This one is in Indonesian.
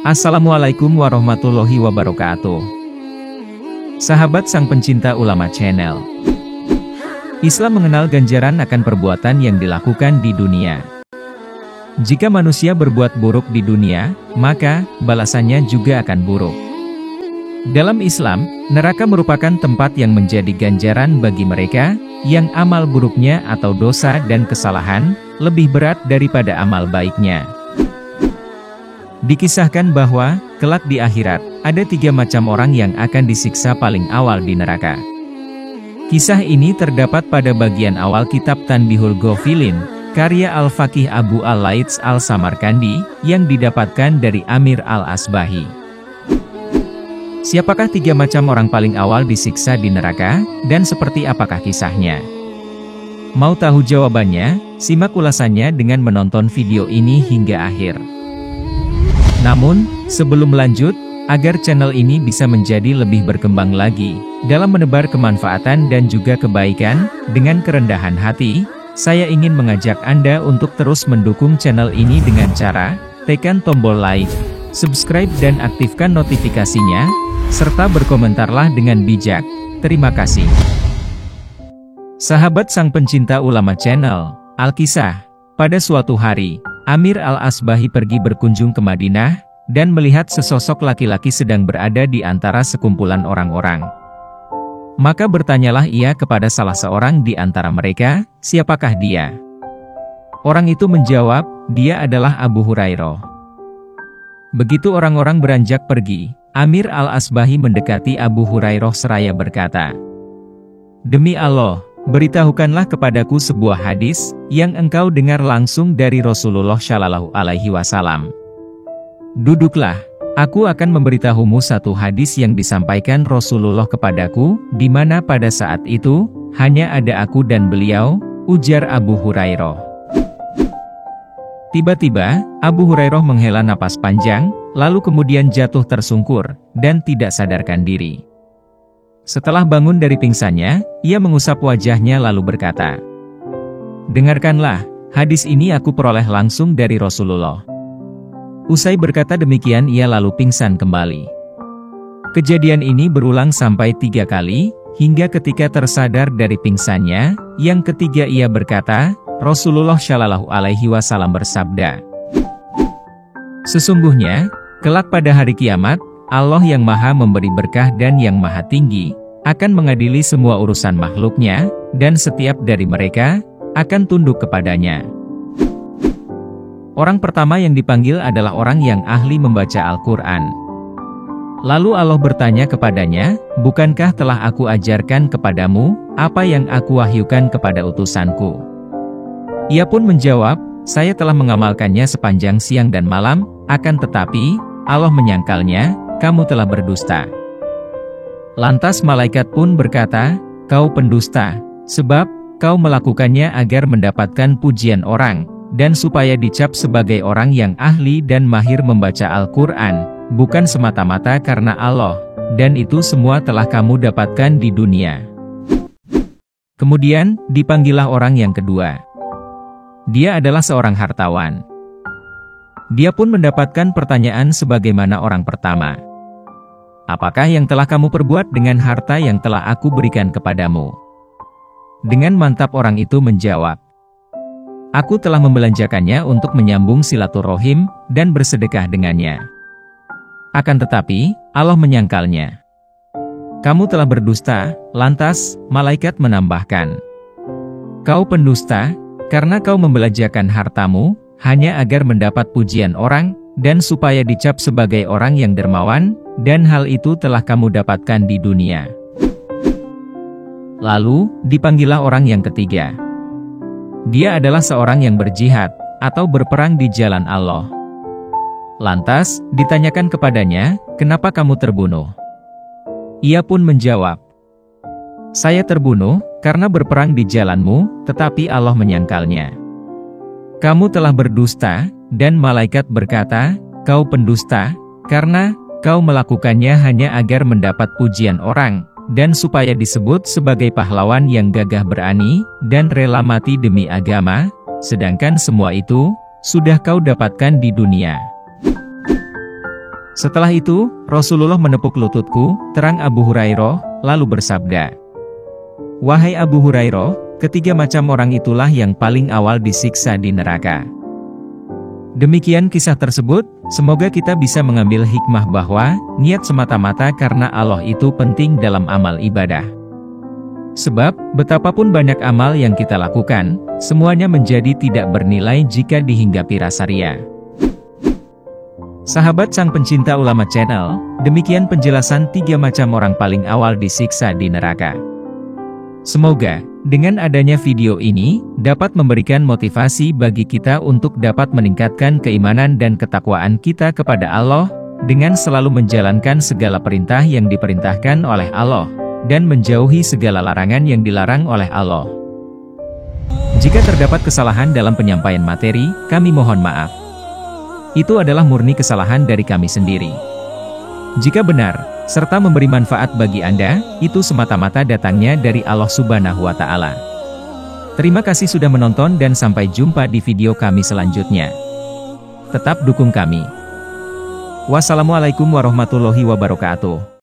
Assalamualaikum warahmatullahi wabarakatuh. Sahabat sang pencinta ulama channel. Islam mengenal ganjaran akan perbuatan yang dilakukan di dunia. Jika manusia berbuat buruk di dunia, maka balasannya juga akan buruk. Dalam Islam, neraka merupakan tempat yang menjadi ganjaran bagi mereka yang amal buruknya atau dosa dan kesalahan lebih berat daripada amal baiknya. Dikisahkan bahwa, kelak di akhirat, ada 3 macam orang yang akan disiksa paling awal di neraka. Kisah ini terdapat pada bagian awal kitab Tanbihul Ghafilin, karya Al-Faqih Abu Al-Laits Al-Samarkandi, yang didapatkan dari Amir Al-Asbahi. Siapakah 3 macam orang paling awal disiksa di neraka, dan seperti apakah kisahnya? Mau tahu jawabannya? Simak ulasannya dengan menonton video ini hingga akhir. Namun, sebelum lanjut, agar channel ini bisa menjadi lebih berkembang lagi, dalam menebar kemanfaatan dan juga kebaikan, dengan kerendahan hati, saya ingin mengajak Anda untuk terus mendukung channel ini dengan cara, tekan tombol like, subscribe dan aktifkan notifikasinya, serta berkomentarlah dengan bijak. Terima kasih. Sahabat sang pencinta ulama channel, Al-Kisah. Pada suatu hari, Amir Al-Asbahi pergi berkunjung ke Madinah, dan melihat sesosok laki-laki sedang berada di antara sekumpulan orang-orang. Maka bertanyalah ia kepada salah seorang di antara mereka, siapakah dia? Orang itu menjawab, dia adalah Abu Hurairah. Begitu orang-orang beranjak pergi, Amir Al-Asbahi mendekati Abu Hurairah seraya berkata, "Demi Allah, beritahukanlah kepadaku sebuah hadis yang engkau dengar langsung dari Rasulullah Shallallahu Alaihi Wasallam. Duduklah, aku akan memberitahumu satu hadis yang disampaikan Rasulullah kepadaku, di mana pada saat itu hanya ada aku dan beliau," ujar Abu Hurairah. Tiba-tiba, Abu Hurairah menghela napas panjang, lalu kemudian jatuh tersungkur dan tidak sadarkan diri. Setelah bangun dari pingsannya, ia mengusap wajahnya lalu berkata, "Dengarkanlah, hadis ini aku peroleh langsung dari Rasulullah." Usai berkata demikian ia lalu pingsan kembali. Kejadian ini berulang sampai 3 kali, hingga ketika tersadar dari pingsannya, yang ketiga ia berkata, Rasulullah Shallallahu Alaihi Wasallam bersabda, "Sesungguhnya, kelak pada hari kiamat, Allah yang maha memberi berkah dan yang maha tinggi, akan mengadili semua urusan makhluknya, dan setiap dari mereka, akan tunduk kepadanya." Orang pertama yang dipanggil adalah orang yang ahli membaca Al-Quran. Lalu Allah bertanya kepadanya, "Bukankah telah aku ajarkan kepadamu, apa yang aku wahyukan kepada utusanku?" Ia pun menjawab, "Saya telah mengamalkannya sepanjang siang dan malam, akan tetapi, Allah menyangkalnya, kamu telah berdusta." Lantas malaikat pun berkata, "Kau pendusta, sebab kau melakukannya agar mendapatkan pujian orang, dan supaya dicap sebagai orang yang ahli dan mahir membaca Al-Quran, bukan semata-mata karena Allah, dan itu semua telah kamu dapatkan di dunia." Kemudian, dipanggillah orang yang kedua. Dia adalah seorang hartawan. Dia pun mendapatkan pertanyaan sebagaimana orang pertama. "Apakah yang telah kamu perbuat dengan harta yang telah aku berikan kepadamu?" Dengan mantap orang itu menjawab, "Aku telah membelanjakannya untuk menyambung silaturahim dan bersedekah dengannya. Akan tetapi, Allah menyangkalnya." "Kamu telah berdusta." Lantas, malaikat menambahkan, "Kau pendusta, karena kau membelanjakan hartamu, hanya agar mendapat pujian orang, dan supaya dicap sebagai orang yang dermawan, dan hal itu telah kamu dapatkan di dunia." Lalu, dipanggillah orang yang ketiga. Dia adalah seorang yang berjihad, atau berperang di jalan Allah. Lantas, ditanyakan kepadanya, "Kenapa kamu terbunuh?" Ia pun menjawab, "Saya terbunuh, karena berperang di jalanmu, tetapi Allah menyangkalnya." "Kamu telah berdusta," dan malaikat berkata, "Kau pendusta, karena kau melakukannya hanya agar mendapat pujian orang, dan supaya disebut sebagai pahlawan yang gagah berani, dan rela mati demi agama, sedangkan semua itu, sudah kau dapatkan di dunia." Setelah itu, Rasulullah menepuk lututku, terang Abu Hurairah, lalu bersabda, "Wahai Abu Hurairah, ketiga macam orang itulah yang paling awal disiksa di neraka." Demikian kisah tersebut, semoga kita bisa mengambil hikmah bahwa, niat semata-mata karena Allah itu penting dalam amal ibadah. Sebab, betapapun banyak amal yang kita lakukan, semuanya menjadi tidak bernilai jika dihinggapi rasa riya. Sahabat Sang Pencinta Ulama Channel, demikian penjelasan 3 macam orang paling awal disiksa di neraka. Semoga, dengan adanya video ini, dapat memberikan motivasi bagi kita untuk dapat meningkatkan keimanan dan ketakwaan kita kepada Allah, dengan selalu menjalankan segala perintah yang diperintahkan oleh Allah, dan menjauhi segala larangan yang dilarang oleh Allah. Jika terdapat kesalahan dalam penyampaian materi, kami mohon maaf. Itu adalah murni kesalahan dari kami sendiri. Jika benar, serta memberi manfaat bagi Anda, itu semata-mata datangnya dari Allah Subhanahu wa Ta'ala. Terima kasih sudah menonton dan sampai jumpa di video kami selanjutnya. Tetap dukung kami. Wassalamualaikum warahmatullahi wabarakatuh.